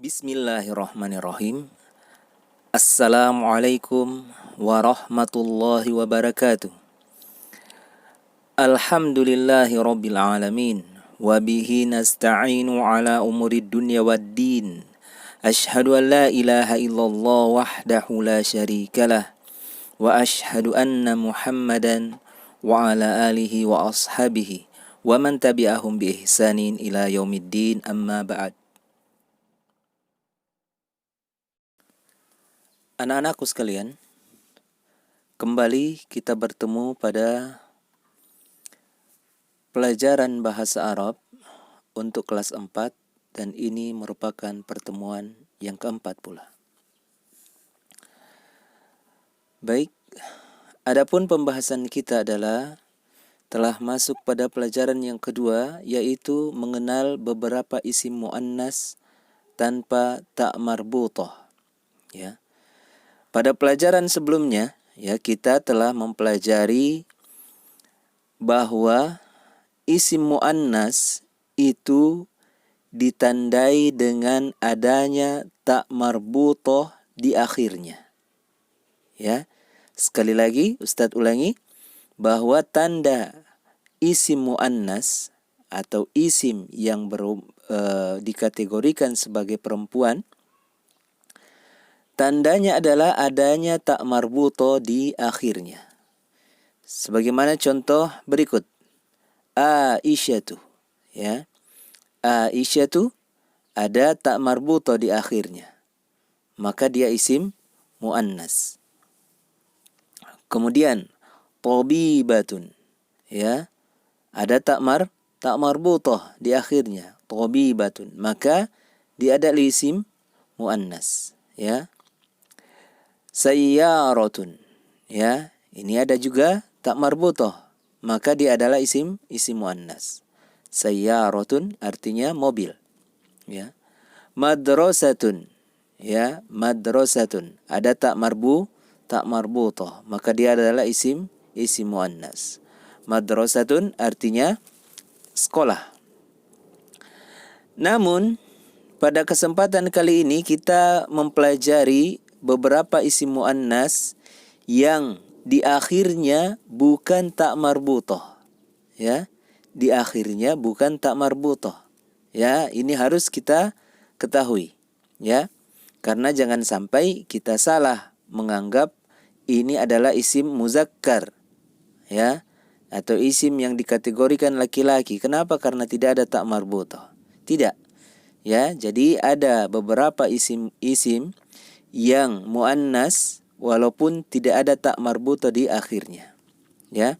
Bismillahirrahmanirrahim. Assalamualaikum warahmatullahi wabarakatuh. Alhamdulillahi rabbil alamin. Wabihi nasta'inu ala umurid dunya waddin. Ashhadu an la ilaha illallah wahdahu la syarikalah. Wa ashhadu anna muhammadan wa ala alihi wa ashabihi wa man tabi'ahum bi ihsanin ila yaumiddin, amma ba'd. Anak-anakku sekalian, kembali kita bertemu pada pelajaran bahasa Arab untuk kelas 4 dan ini merupakan pertemuan yang keempat pula. Baik, adapun pembahasan kita adalah telah masuk pada pelajaran yang kedua, yaitu mengenal beberapa isim muannas tanpa ta' marbutah. Ya. Pada pelajaran sebelumnya, kita telah mempelajari bahwa isim muannas itu ditandai dengan adanya ta' marbutah di akhirnya. Ya. Sekali lagi Ustadz ulangi bahwa tanda isim muannas atau isim yang dikategorikan sebagai perempuan, tandanya adalah adanya ta' marbuto di akhirnya. Sebagaimana contoh berikut. Aisyatu. Ya. Aisyatu ada ta' marbuto di akhirnya. Maka dia isim muannas. Kemudian tabibatun. Ya. Ada ta' marbuto di akhirnya. Tabibatun. Maka dia adalah isim muannas. Ya. Sayyaratun, ya, ini ada juga ta' marbutah, maka dia adalah isim muannas. Sayyaratun artinya mobil, ya. Madrasatun, ya, madrasatun ada ta' marbutah, maka dia adalah isim muannas. Madrasatun artinya sekolah. Namun pada kesempatan kali ini kita mempelajari beberapa isim muannas yang di akhirnya bukan ta' marbutah. Ya, di akhirnya bukan ta' marbutah. Ya, ini harus kita ketahui, ya. Karena jangan sampai kita salah menganggap ini adalah isim muzakkar, ya, atau isim yang dikategorikan laki-laki. Kenapa? Karena tidak ada ta' marbutah. Tidak. Ya, jadi ada beberapa isim yang muannas walaupun tidak ada ta' marbutah di akhirnya. Ya.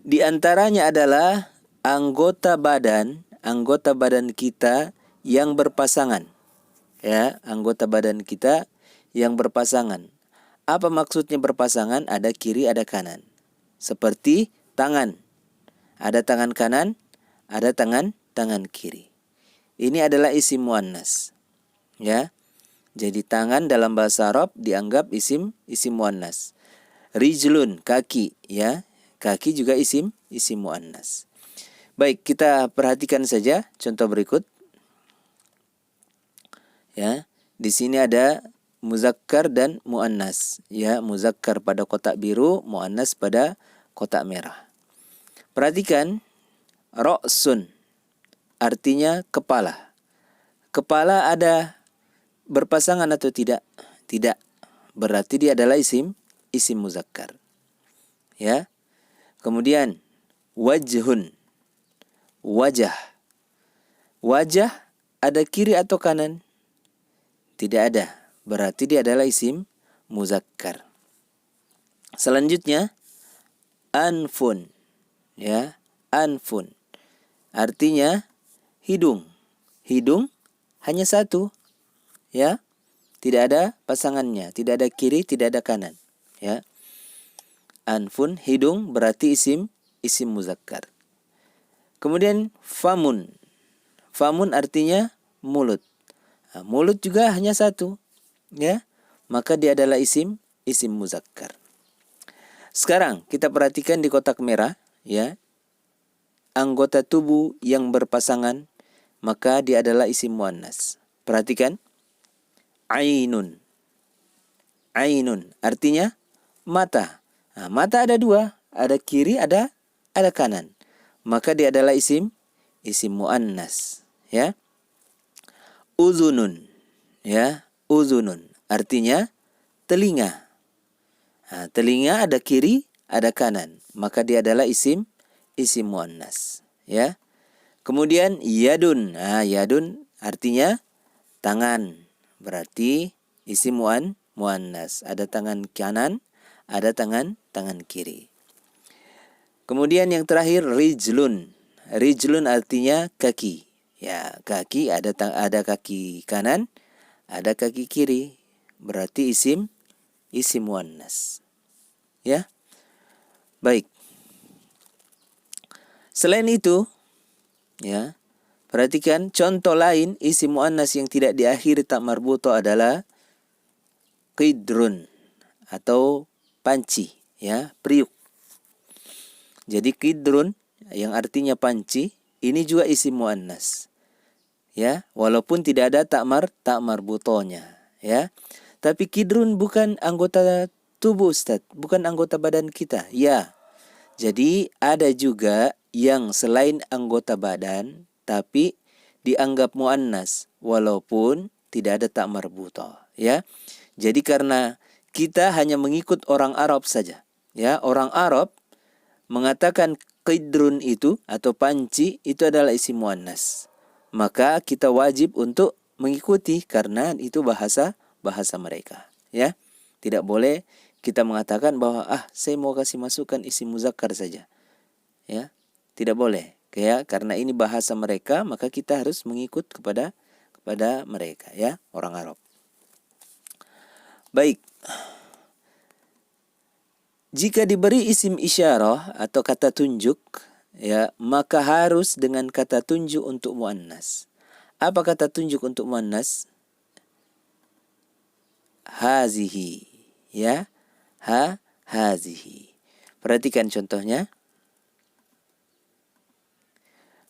Di antaranya adalah anggota badan kita yang berpasangan. Ya, anggota badan kita yang berpasangan. Apa maksudnya berpasangan? Ada kiri, ada kanan. Seperti tangan. Ada tangan kanan, ada tangan kiri. Ini adalah isim muannas. Ya. Jadi tangan dalam bahasa Arab dianggap isim muannas. Rijlun, kaki, ya. Kaki juga isim muannas. Baik, kita perhatikan saja contoh berikut. Ya. Di sini ada muzakkar dan muannas, ya. Muzakkar pada kotak biru, muannas pada kotak merah. Perhatikan ra'sun artinya kepala. Kepala ada berpasangan atau tidak? Tidak. Berarti dia adalah isim muzakkar. Ya. Kemudian wajhun. Wajah. Wajah ada kiri atau kanan? Tidak ada. Berarti dia adalah isim muzakkar. Selanjutnya anfun. Ya, anfun. Artinya hidung. Hidung hanya satu. Ya, tidak ada pasangannya, tidak ada kiri, tidak ada kanan. Ya, anfun hidung berarti isim muzakkar. Kemudian famun, famun artinya mulut. Nah, mulut juga hanya satu, ya, maka dia adalah isim muzakkar. Sekarang kita perhatikan di kotak merah, ya, anggota tubuh yang berpasangan, maka dia adalah isim muannas. Perhatikan. Ainun. Ainun artinya mata. Nah, mata ada dua, ada kiri, ada kanan. Maka dia adalah isim muannas, ya. Uzunun, ya. Uzunun artinya telinga. Nah, telinga ada kiri, ada kanan. Maka dia adalah isim muannas, ya. Kemudian yadun. Nah, yadun artinya tangan. Berarti isim muannas. Ada tangan kanan, ada tangan kiri. Kemudian yang terakhir rijlun. Rijlun artinya kaki. Ya, kaki ada kaki kanan, ada kaki kiri. Berarti isim muannas. Ya. Baik. Selain itu, ya, perhatikan contoh lain isim muannas yang tidak diakhiri tak marbuto adalah qidrun atau panci, ya, priuk. Jadi qidrun yang artinya panci ini juga isim muannas. Ya, walaupun tidak ada tak marbutonya, ya. Tapi qidrun bukan anggota tubuh, Ustaz, bukan anggota badan kita. Ya. Jadi ada juga yang selain anggota badan tapi dianggap muannas walaupun tidak ada tak marbuto, ya. Jadi karena kita hanya mengikut orang Arab saja, ya. Orang Arab mengatakan qidrun itu atau panci itu adalah isim muannas. Maka kita wajib untuk mengikuti karena itu bahasa mereka, ya. Tidak boleh kita mengatakan bahwa saya mau kasih masukan isim muzakkar saja. Ya. Tidak boleh. Ya, karena ini bahasa mereka, maka kita harus mengikut kepada mereka, ya, orang Arab. Baik. Jika diberi isim isyarah atau kata tunjuk, ya, maka harus dengan kata tunjuk untuk muannas. Apa kata tunjuk untuk muannas? Hazihi, ya. Hazihi. Perhatikan contohnya.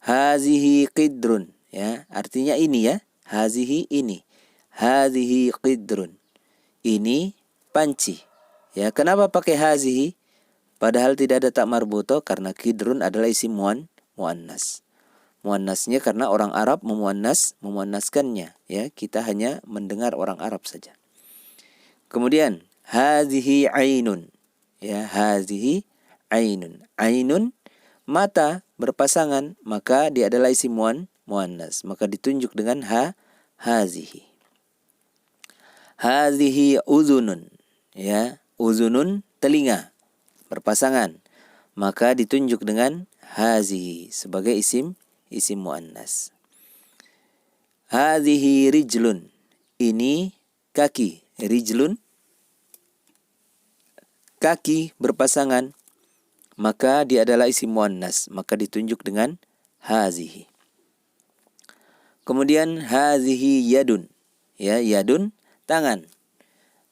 Hazihi qidrun, ya. Artinya ini, ya. Hazihi ini. Hazihi qidrun. Ini panci. Ya, kenapa pakai hazihi? Padahal tidak ada tak marbuto karena qidrun adalah isim muannas. Muannasnya karena orang Arab memuannaskannya, ya. Kita hanya mendengar orang Arab saja. Kemudian hazihi ainun. Ya, hazihi ainun. Ainun mata berpasangan, maka dia adalah isim muannas. Maka ditunjuk dengan hazihi. Hazihi uzunun. Ya, uzunun telinga berpasangan, maka ditunjuk dengan hazihi sebagai isim muannas. Hazihi rijlun. Ini kaki. Rijlun kaki berpasangan, maka dia adalah isim muannas, maka ditunjuk dengan hazihi. Kemudian hazihi yadun. Ya, yadun tangan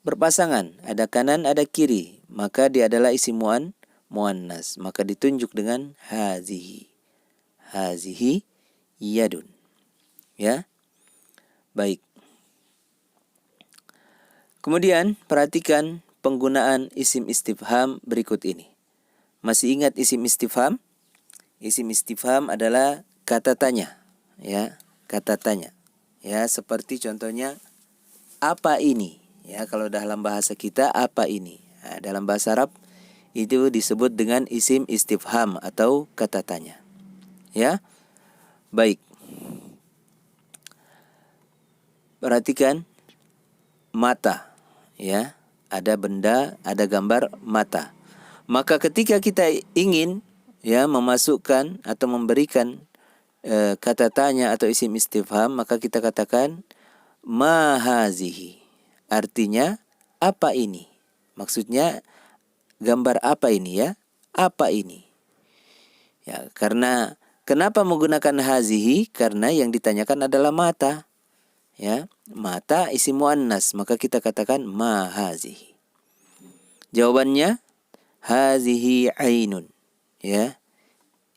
berpasangan, ada kanan ada kiri, maka dia adalah isim muannas, maka ditunjuk dengan hazihi. Hazihi yadun. Ya. Baik. Kemudian perhatikan penggunaan isim istifham berikut ini. Masih ingat isim istifham? Isim istifham adalah kata tanya, ya, kata tanya. Ya, seperti contohnya apa ini? Ya, kalau dalam bahasa kita apa ini? Nah, dalam bahasa Arab itu disebut dengan isim istifham atau kata tanya. Ya. Baik. Perhatikan mata, ya. Ada benda, ada gambar mata. Maka ketika kita ingin, ya, memasukkan atau memberikan kata tanya atau isim istifham, maka kita katakan ma hazihi. Artinya apa ini? Maksudnya gambar apa ini, ya? Apa ini? Ya, karena kenapa menggunakan hazihi? Karena yang ditanyakan adalah mata. Ya, mata isim muannas, maka kita katakan ma hazihi. Jawabannya hazihi ainun. Ya.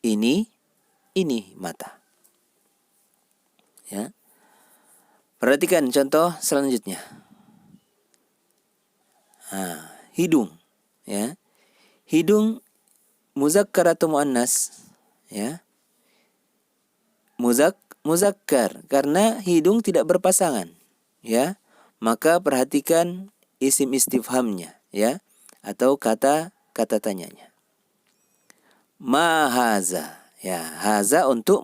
Ini mata. Ya. Perhatikan contoh selanjutnya. Hidung, ya. Hidung muzakkar atau muannas, ya. Muzakkar karena hidung tidak berpasangan, ya. Maka perhatikan isim istifhamnya, ya, atau kata tanyanya. Ma haza, ya. Haza untuk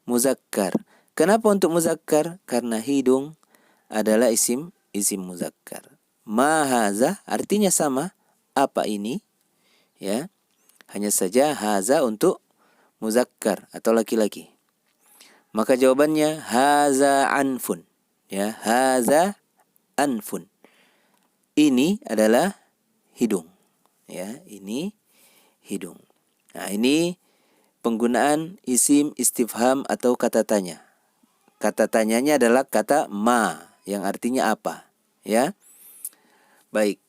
muzakkar. Kenapa untuk muzakkar? Karena hidung adalah isim muzakkar. Ma haza artinya sama, apa ini, ya. Hanya saja haza untuk muzakkar atau laki-laki. Maka jawabannya haza anfun, ya. Haza anfun. Ini adalah hidung, ya. Ini hidung. Nah, ini penggunaan isim istifham atau kata tanya. Kata tanyanya adalah kata ma yang artinya apa, ya. Baik.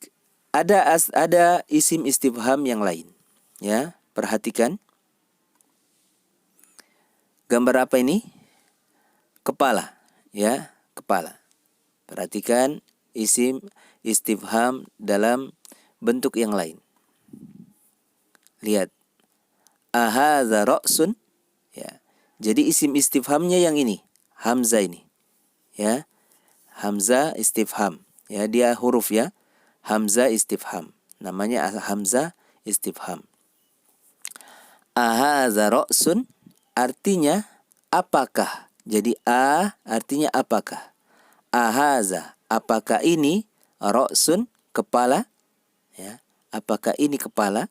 Ada isim istifham yang lain, ya. Perhatikan. Gambar apa ini? Kepala, ya, kepala. Perhatikan isim istifham dalam bentuk yang lain. Lihat. Ahadza ra'sun, ya. Jadi isim istifhamnya yang ini, hamzah ini, ya. Hamzah istifham, ya, dia huruf, ya. Hamzah istifham. Namanya hamzah istifham. Ahadza ra'sun artinya apakah? Jadi artinya apakah? Ahaza, apakah ini? Ra'sun, kepala, ya. Apakah ini kepala?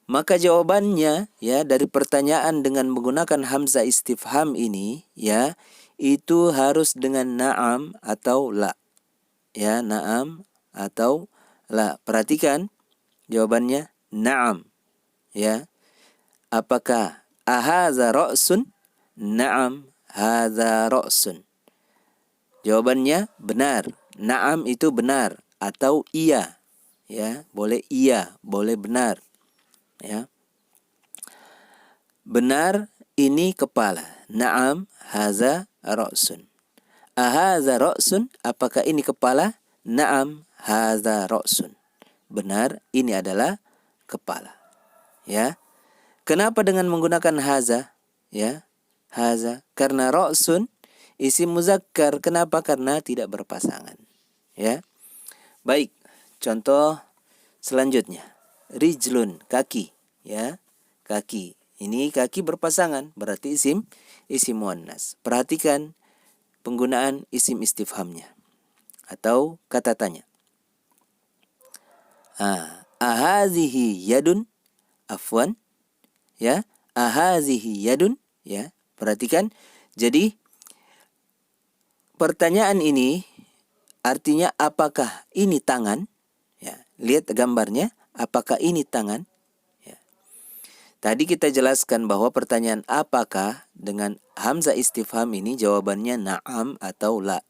Maka jawabannya, ya, dari pertanyaan dengan menggunakan hamzah istifham ini, ya, itu harus dengan na'am atau la. Ya, na'am atau la. Perhatikan jawabannya na'am, ya. Apakah ahaza ra'sun? Na'am, hadza ra'sun. Jawabannya benar. Na'am itu benar atau iya, ya. Boleh iya, boleh benar, ya. Benar, ini kepala. Na'am, hadza ra'sun. Ahadza ra'sun, apakah ini kepala? Na'am, hadza ra'sun. Benar, ini adalah kepala, ya. Kenapa dengan menggunakan haza, ya? Haza karena ra'sun isim muzakkar. Kenapa? Karena tidak berpasangan, ya. Baik, contoh selanjutnya. Rijlun, kaki, ya. Kaki. Ini kaki berpasangan, berarti isim muannas. Perhatikan penggunaan isim istifhamnya atau kata tanya. Ahazihi yadun, afwan, ya. Ahazihi yadun, ya. Perhatikan. Jadi pertanyaan ini artinya apakah ini tangan? Ya, lihat gambarnya, apakah ini tangan? Ya. Tadi kita jelaskan bahwa pertanyaan apakah dengan hamzah istifham ini jawabannya na'am atau la.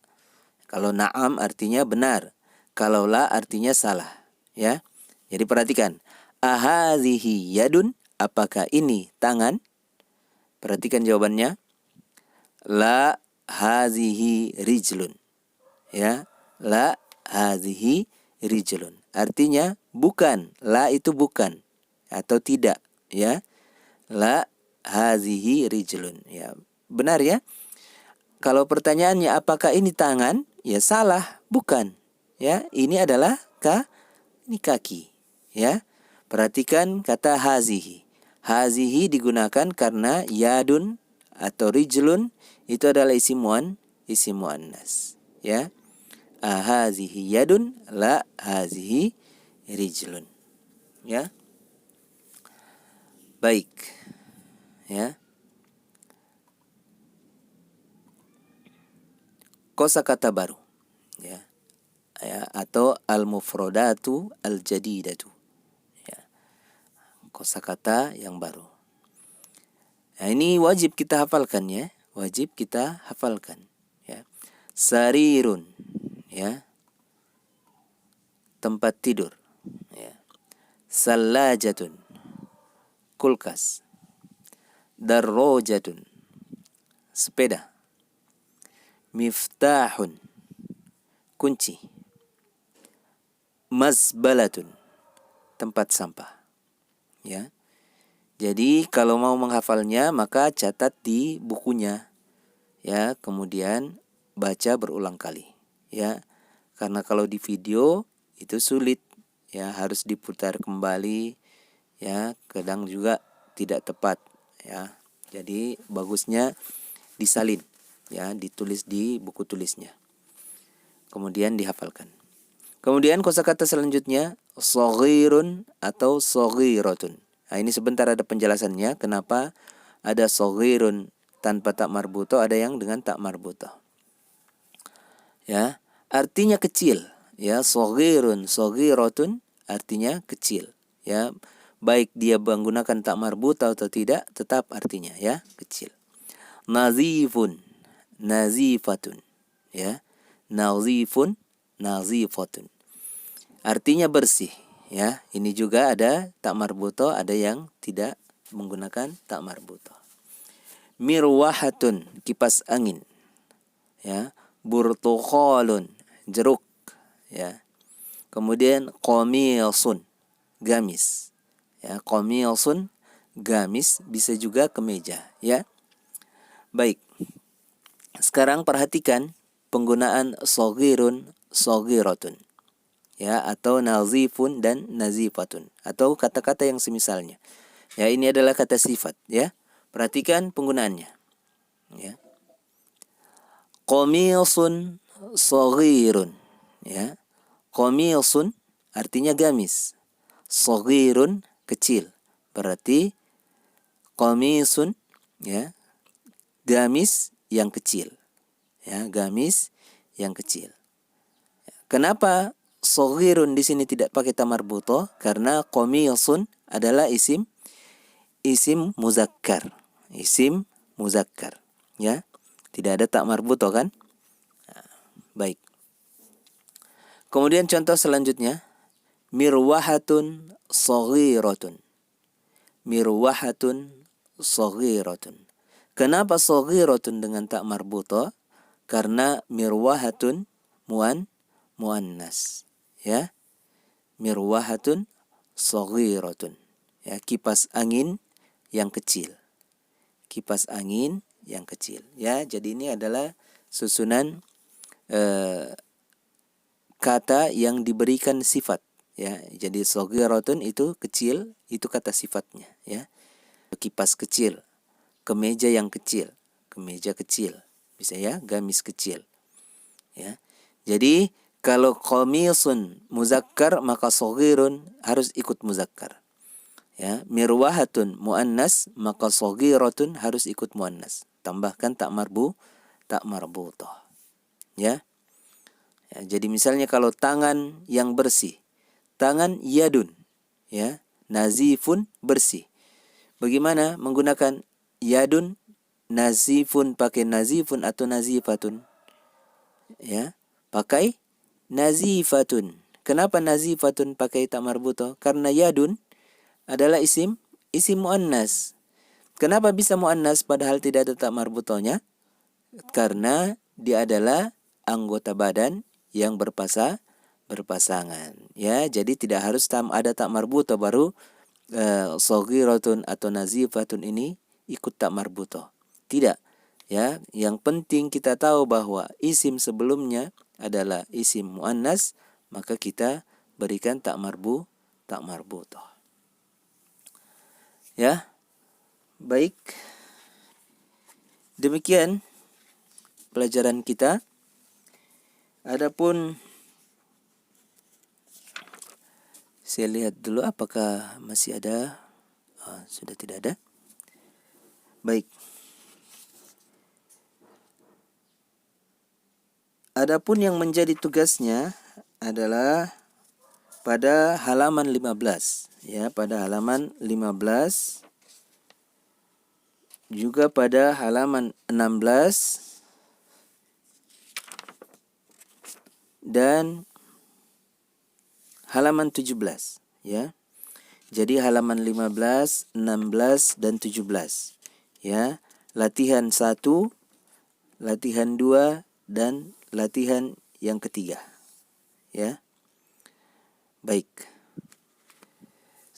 Kalau na'am artinya benar, kalau la artinya salah, ya. Jadi perhatikan, ahazihi yadun, apakah ini tangan? Perhatikan jawabannya, la hazihi rijlun, ya. La hazihi rijlun. Artinya bukan, la itu bukan atau tidak, ya. La hazihi rijlun, ya. Benar, ya. Kalau pertanyaannya apakah ini tangan? Ya salah, bukan. Ya, ini adalah ini kaki, ya. Perhatikan kata hazihi. Hazihi digunakan karena yadun atau rijlun itu adalah isim muannas, ya. Hazihi yadun, la hazihi rijlun, ya. Baik, ya. Kosakata baru, ya. Atau al-mufradatu al-jadidatu, ya. Kosakata yang baru. Nah, ini wajib kita hafalkan, ya. Wajib kita hafalkan, ya. Sarirun, ya. Tempat tidur, ya. Salajatun, kulkas. Darrojatun, sepeda. Miftahun, kunci. Mazbalatun, tempat sampah. Ya. Jadi kalau mau menghafalnya maka catat di bukunya. Ya, kemudian baca berulang kali. Ya. Karena kalau di video itu sulit, ya, harus diputar kembali, ya, kadang juga tidak tepat, ya. Jadi bagusnya disalin, ya, ditulis di buku tulisnya. Kemudian dihafalkan. Kemudian kosakata selanjutnya shaghirun atau shaghiratun. Nah, ini sebentar ada penjelasannya kenapa ada shaghirun tanpa tak marbuto, ada yang dengan tak marbuto. Ya, artinya kecil, ya, shaghirun, shaghiratun artinya kecil, ya. Baik dia menggunakan tak marbuto atau tidak, tetap artinya, ya, kecil. Nazifun, nazifatun, ya. Nazifun, nazifatun. Artinya bersih, ya. Ini juga ada tak marbuto, ada yang tidak menggunakan tak marbuto. Mirwahatun, kipas angin, ya. Burtukhalun, jeruk, ya. Kemudian qamisun, gamis, ya. Qamisun, gamis, bisa juga kemeja, ya. Baik. Sekarang perhatikan penggunaan shaghirun, shaghiratun, ya, atau nazifun dan nazifatun, atau kata-kata yang semisalnya. Ya, ini adalah kata sifat, ya. Perhatikan penggunaannya, ya. Qamisun shaghirun, ya. Qamisun artinya gamis. Shaghirun kecil. Berarti qamisun, ya, gamis yang kecil. Ya, gamis yang kecil. Kenapa shaghirun di sini tidak pakai ta marbuto? Karena qamisun adalah isim muzakkar. Isim muzakkar, ya. Tidak ada tak marbuto kan? Baik. Kemudian contoh selanjutnya, mirwahatun shaghiratun. Mirwahatun shaghiratun. Kenapa shaghiratun dengan tak marbuto? Karena mirwahatun muannas, ya. Mirwahatun shaghiratun, ya, kipas angin yang kecil. Kipas angin yang kecil, ya. Jadi ini adalah susunan kata yang diberikan sifat, ya. Jadi shaghiratun itu kecil, itu kata sifatnya, ya. Kipas kecil, kemeja yang kecil, kemeja kecil, bisa, ya, gamis kecil, ya. Jadi kalau qamisun muzakkar maka shaghirun harus ikut muzakkar, ya. Mirwahatun muannas maka shaghiratun harus ikut muannas. Tambahkan tak marbutoh, ya. Ya, jadi misalnya kalau tangan yang bersih, tangan yadun, ya, nazifun bersih. Bagaimana menggunakan yadun, nazifun pakai nazifun atau nazifatun? Ya, pakai nazifatun. Kenapa nazifatun pakai tak marbutoh? Karena yadun adalah isim muannas. Kenapa bisa muannas padahal tidak ada tak marbutohnya? Karena dia adalah anggota badan yang berpasangan, ya. Jadi tidak harus ada tak marbutoh baru shaghiratun atau nazifatun ini ikut tak marbutoh. Tidak, ya. Yang penting kita tahu bahwa isim sebelumnya adalah isim muannas, maka kita berikan tak marbutoh. Ya. Baik. Demikian pelajaran kita. Adapun saya lihat dulu apakah masih ada. Sudah tidak ada. Baik. Adapun yang menjadi tugasnya adalah pada halaman 15, ya, pada halaman 15, juga pada halaman 16 dan halaman 17, ya. Jadi halaman 15, 16 dan 17, ya. Latihan 1, latihan 2 dan latihan yang ketiga. Ya. Baik.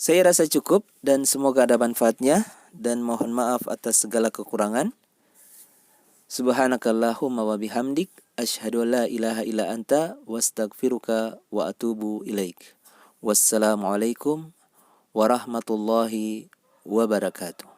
Saya rasa cukup dan semoga ada manfaatnya dan mohon maaf atas segala kekurangan. Subhanakallahumma wa bihamdik asyhadu an la ilaha illa anta wastaghfiruka wa atubu ilaik. Wassalamualaikum warahmatullahi wabarakatuh.